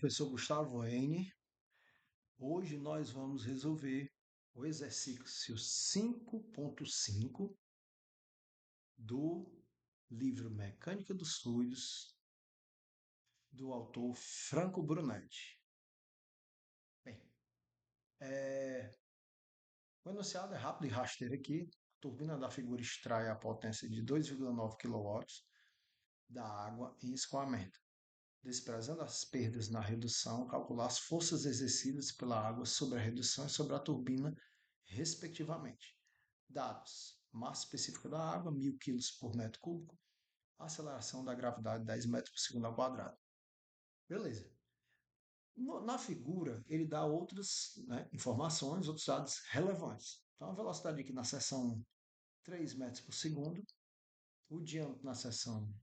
professor Gustavo N. Hoje nós vamos resolver o exercício 5.5 do livro Mecânica dos Fluidos, do autor Franco Brunetti. Bem, o enunciado é rápido e rasteiro aqui. A turbina da figura extrai a potência de 2,9 kW da água em escoamento. Desprezando as perdas na redução, calcular as forças exercidas pela água sobre a redução e sobre a turbina, respectivamente. Dados: massa específica da água, 1.000 kg por metro cúbico, aceleração da gravidade, 10 metros por segundo ao quadrado. Beleza. Na figura, ele dá outras informações, outros dados relevantes. Então, a velocidade aqui na seção 3 metros por segundo, o diâmetro na seção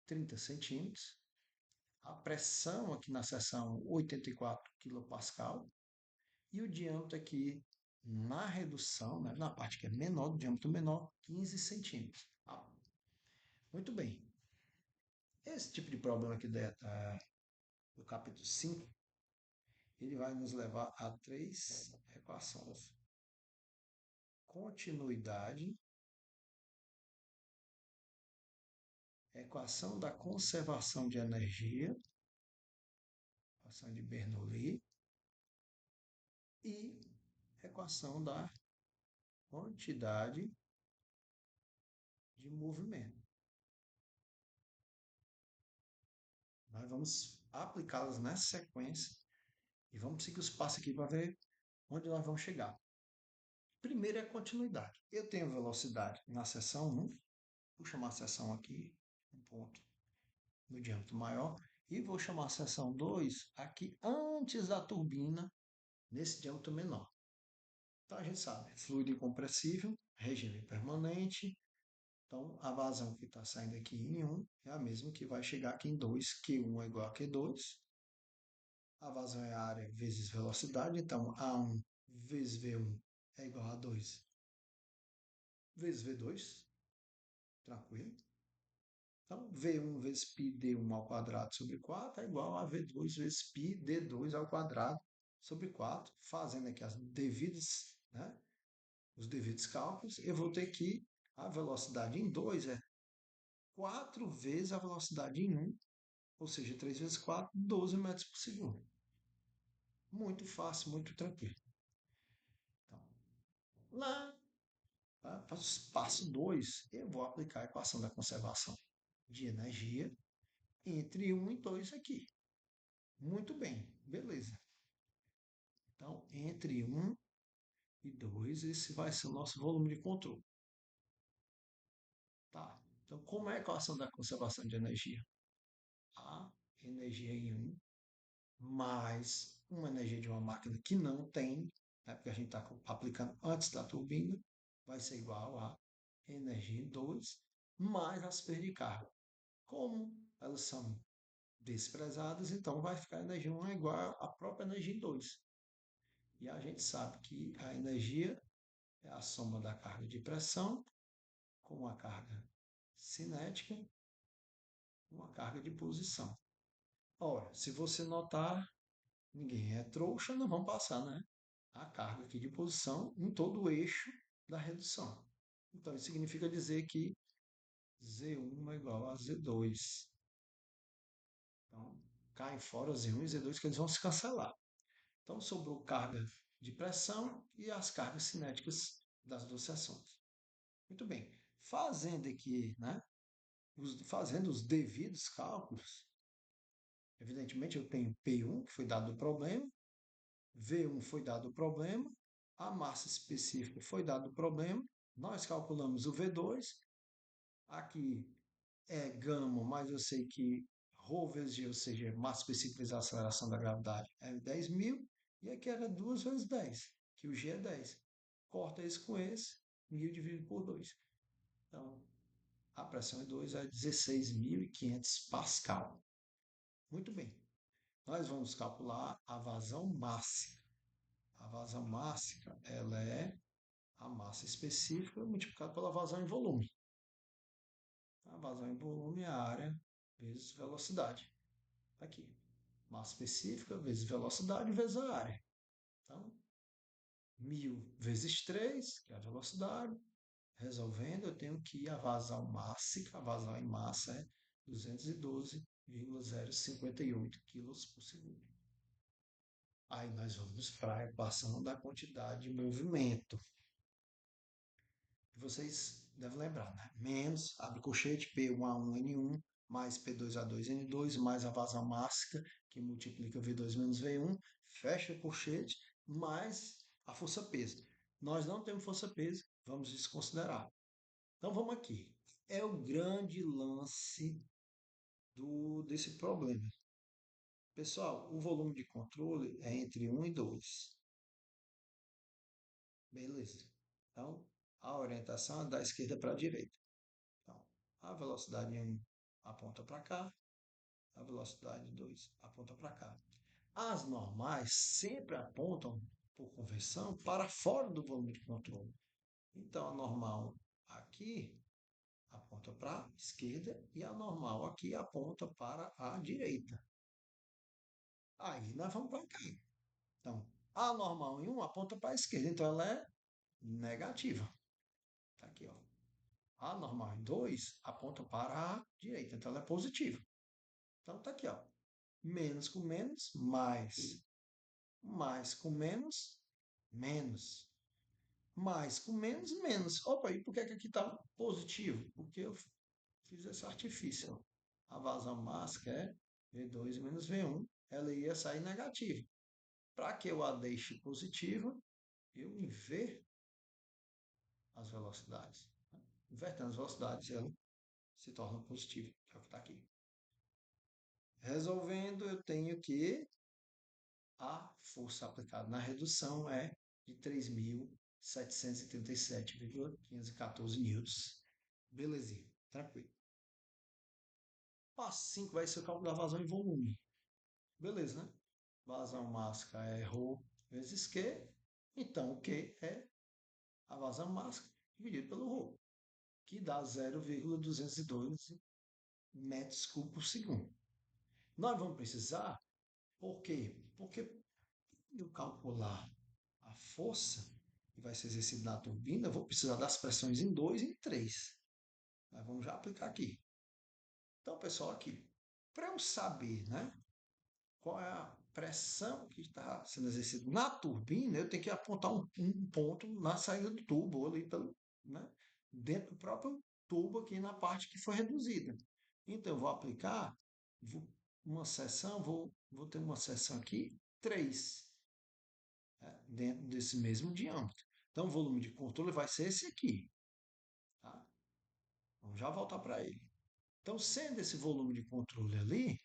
30 centímetros, a pressão aqui na seção 84 kPa e o diâmetro aqui na redução, na parte que é menor, do diâmetro menor, 15 centímetros. Muito bem. Esse tipo de problema aqui do capítulo 5, ele vai nos levar a três equações. Continuidade, equação da conservação de energia, equação de Bernoulli, e equação da quantidade de movimento. Nós vamos aplicá-las nessa sequência e vamos seguir os passos aqui para ver onde nós vamos chegar. Primeiro é a continuidade. Eu tenho velocidade na seção 1, vou chamar a seção aqui, um ponto no diâmetro maior, e vou chamar a seção 2 aqui antes da turbina, nesse diâmetro menor. Então a gente sabe, fluido incompressível, regime permanente. Então, a vazão que está saindo aqui em 1 é a mesma que vai chegar aqui em 2, Q1 é igual a Q2. A vazão é a área vezes velocidade, então A1 vezes V1 é igual a 2 vezes V2, tranquilo. Então, V1 vezes πd1 ao quadrado sobre 4 é igual a V2 vezes πd2 ao quadrado sobre 4, fazendo aqui os devidos cálculos. Eu vou ter que a velocidade em 2 é 4 vezes a velocidade em 1, ou seja, 3 vezes 4, 12 metros por segundo. Muito fácil, muito tranquilo. Então, para o passo 2, eu vou aplicar a equação da conservação de energia entre 1 e 2 aqui. Muito bem, beleza. Então, entre 1 e 2, esse vai ser o nosso volume de controle. Tá. Então, como é a equação da conservação de energia? A energia em 1 mais uma energia de uma máquina que não tem, porque a gente está aplicando antes da turbina, vai ser igual a energia em 2 mais as perdas de carga. Como elas são desprezadas, então vai ficar a energia 1 igual à própria energia em 2. E a gente sabe que a energia é a soma da carga de pressão com a carga cinética com a carga de posição. Ora, se você notar, ninguém é trouxa, não vamos passar, a carga aqui de posição em todo o eixo da redução. Então, isso significa dizer que Z1 é igual a Z2. Então, caem fora Z1 e Z2 que eles vão se cancelar. Então, sobrou carga de pressão e as cargas cinéticas das duas seções. Muito bem. Fazendo aqui, fazendo os devidos cálculos, evidentemente eu tenho P1, que foi dado o problema, V1 foi dado o problema, a massa específica foi dado o problema, nós calculamos o V2, aqui é gama, mas eu sei que ρ vezes G, ou seja, massa específica vezes a aceleração da gravidade é 10.000, e aqui era 2 vezes 10, que o G é 10. Corta esse com esse, 1.000 dividido por 2. Então, a pressão em 2 é 16.500 Pascal. Muito bem. Nós vamos calcular a vazão máxima. A vazão máxima, ela é a massa específica multiplicada pela vazão em volume. A vazão em volume é a área vezes velocidade. Aqui. Massa específica vezes velocidade vezes a área. Então, 1000 vezes 3, que é a velocidade. Resolvendo, eu tenho que a vazão máxima, a vazão em massa é 212,058 quilos por segundo. Aí nós vamos para a equação da quantidade de movimento. Vocês devem lembrar, né? Menos, abre colchete, P1A1N1, mais P2A2N2, mais a vazão máxima, que multiplica V2 menos V1, fecha o colchete, mais a força-peso. Nós não temos força-peso, vamos desconsiderar. Então vamos aqui. É o grande lance desse problema. Pessoal, o volume de controle é entre 1 e 2. Beleza. Então, a orientação é da esquerda para a direita. Então, a velocidade 1 aponta para cá, a velocidade 2 aponta para cá. As normais sempre apontam, por conversão, para fora do volume de controle. Então, a normal aqui aponta para a esquerda e a normal aqui aponta para a direita. Aí nós vamos para cá. Então, a normal em 1 aponta para a esquerda, então ela é negativa. Tá aqui, ó. A normal em 2 aponta para a direita, então ela é positiva. Então tá aqui, ó. Menos com menos, mais. Mais com menos, menos. Mais com menos, menos. Opa, e por que aqui está positivo? Porque eu fiz esse artifício. A vazão máxima é V2 menos V1. Ela ia sair negativa. Para que eu a deixe positiva, eu inverto as velocidades. Invertendo as velocidades, ela se torna positiva, que é o que está aqui. Resolvendo, eu tenho que a força aplicada na redução é de 3.737,514 newtons. Belezinha, tranquilo. Passo 5 vai ser o cálculo da vazão em volume. Beleza, né? Vazão máxima é ρ vezes Q. Então, o Q é a vazão máxima dividido pelo ρ, que dá 0,212 metros cúbicos por segundo. Nós vamos precisar, por quê? Porque eu calcular a força que vai ser exercida na turbina, eu vou precisar das pressões em 2 e em 3. Nós vamos já aplicar aqui. Então, pessoal, aqui, para eu saber, né, qual é a pressão que está sendo exercida na turbina, eu tenho que apontar um ponto na saída do tubo, ali pelo, né, dentro do próprio tubo aqui na parte que foi reduzida. Então, eu vou aplicar uma seção, vou ter uma seção aqui, 3, né, dentro desse mesmo diâmetro. Então, o volume de controle vai ser esse aqui. Tá? Vamos já voltar para ele. Então, sendo esse volume de controle ali,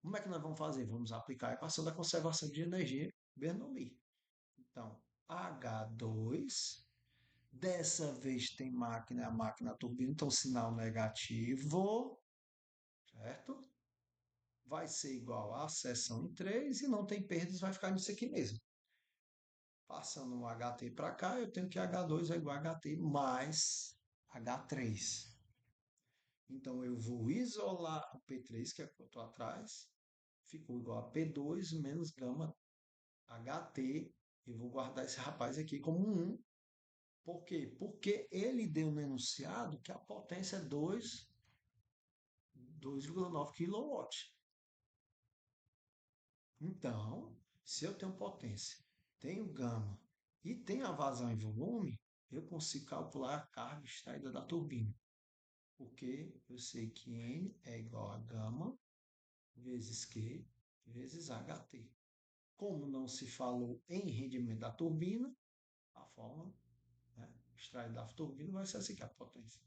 como é que nós vamos fazer? Vamos aplicar a equação da conservação de energia Bernoulli. Então, H2, dessa vez tem máquina, a máquina a turbina, então sinal negativo, certo? Vai ser igual a seção em 3 e não tem perdas, vai ficar nisso aqui mesmo. Passando um HT para cá, eu tenho que H2 é igual a HT mais H3. Então, eu vou isolar o P3, que é o que eu estou atrás, ficou igual a P2 menos gama HT. Eu vou guardar esse rapaz aqui como 1. Por quê? Porque ele deu no enunciado que a potência é 2,9 kW. Então, se eu tenho potência, tenho gama e tenho a vazão em volume, eu consigo calcular a carga extraída da turbina. Porque eu sei que N é igual a gama vezes Q vezes HT. Como não se falou em rendimento da turbina, a fórmula, né, extraída da turbina vai ser assim que é a potência.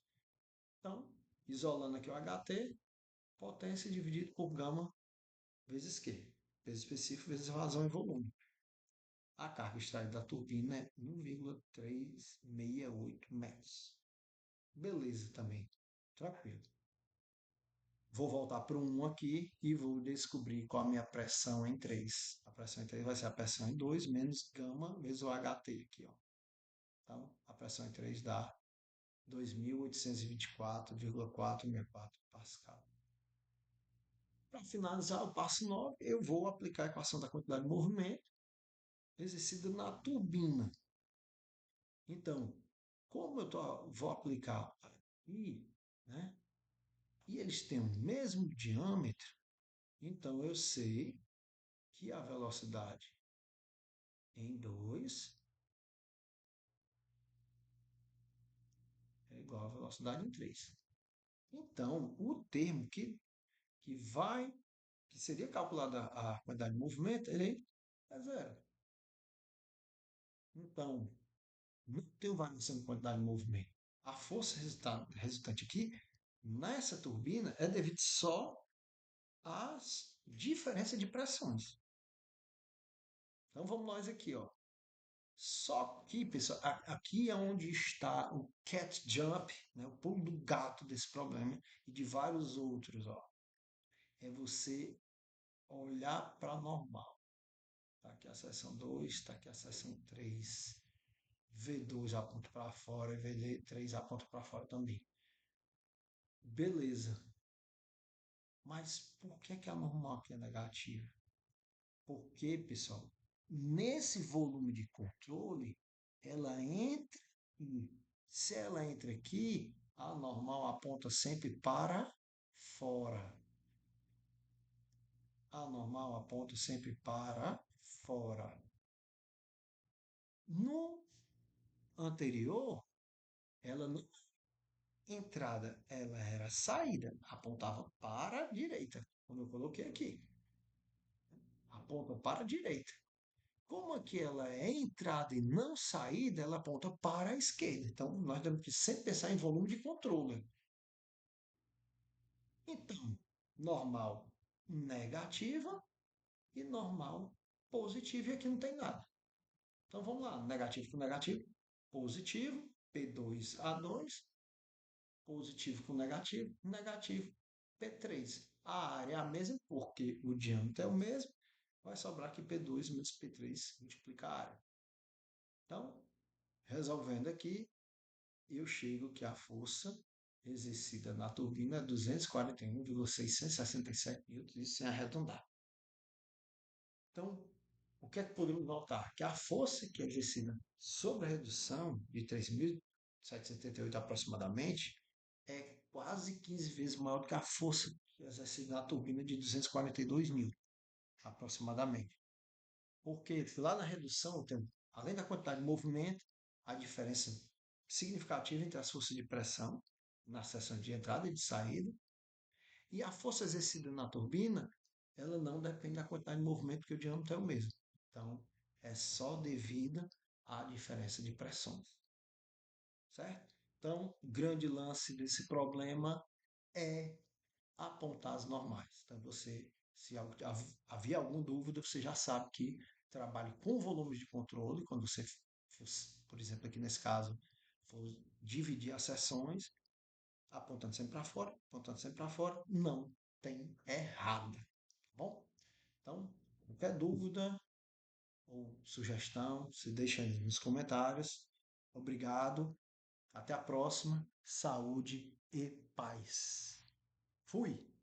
Então, isolando aqui o HT, potência dividido por gama vezes Q. Peso específico vezes vazão em volume. A carga extraída da turbina é 1,368 metros. Beleza também. Tranquilo. Vou voltar para o 1 aqui e vou descobrir qual a minha pressão em 3. A pressão em 3 vai ser a pressão em 2 menos gama vezes o HT aqui, ó. Então, a pressão em 3 dá 2.824,464 Pascal. Para finalizar o passo 9, eu vou aplicar a equação da quantidade de movimento exercida na turbina. Então, como vou aplicar aqui, né, e eles têm o mesmo diâmetro, então eu sei que a velocidade em 2 é igual à velocidade em 3. Então, o termo que vai, que seria calculada a quantidade de movimento, ele é zero. Então, não tem variação de quantidade de movimento. A força resultante aqui, nessa turbina, é devido só às diferenças de pressões. Então, vamos nós aqui, ó. Só que, pessoal, aqui é onde está o cat jump, né, o pulo do gato desse problema e de vários outros, ó. É você olhar para a normal. Está aqui a seção 2, está aqui a seção 3. V2 aponta para fora e V3 aponta para fora também. Beleza. Mas por que a normal aqui é negativa? Porque, pessoal, nesse volume de controle, ela entra aqui. Se ela entra aqui, a normal aponta sempre para fora. A normal aponta sempre para fora. No anterior, ela não entrada, ela era saída, apontava para a direita. Como eu coloquei aqui, aponta para a direita. Como aqui ela é entrada e não saída, ela aponta para a esquerda. Então, nós temos que sempre pensar em volume de controle. Então, normal negativa e normal positiva. E aqui não tem nada. Então, vamos lá. Negativo com negativo, positivo. P2A2, positivo com negativo, negativo P3. A área é a mesma porque o diâmetro é o mesmo. Vai sobrar aqui P2 menos P3 multiplica a área. Então, resolvendo aqui, eu chego que a força exercida na turbina é 241,667 newtons, isso sem arredondar. Então, o que é que podemos notar? Que a força que é exercida sobre a redução de 3.778 aproximadamente é quase 15 vezes maior do que a força que é exercida na turbina de 242 newtons, aproximadamente. Porque lá na redução, tem, além da quantidade de movimento, a diferença significativa entre as forças de pressão na seção de entrada e de saída, e a força exercida na turbina, ela não depende da quantidade de movimento, porque o diâmetro é o mesmo. Então, é só devida à diferença de pressões. Certo? Então, o grande lance desse problema é apontar as normais. Então, você, se havia alguma dúvida, você já sabe que trabalhe com volumes de controle, quando você, por exemplo, aqui nesse caso, for dividir as seções, apontando sempre para fora, apontando sempre para fora, não tem errado. Tá bom? Então, qualquer dúvida ou sugestão, se deixa aí nos comentários. Obrigado. Até a próxima. Saúde e paz. Fui!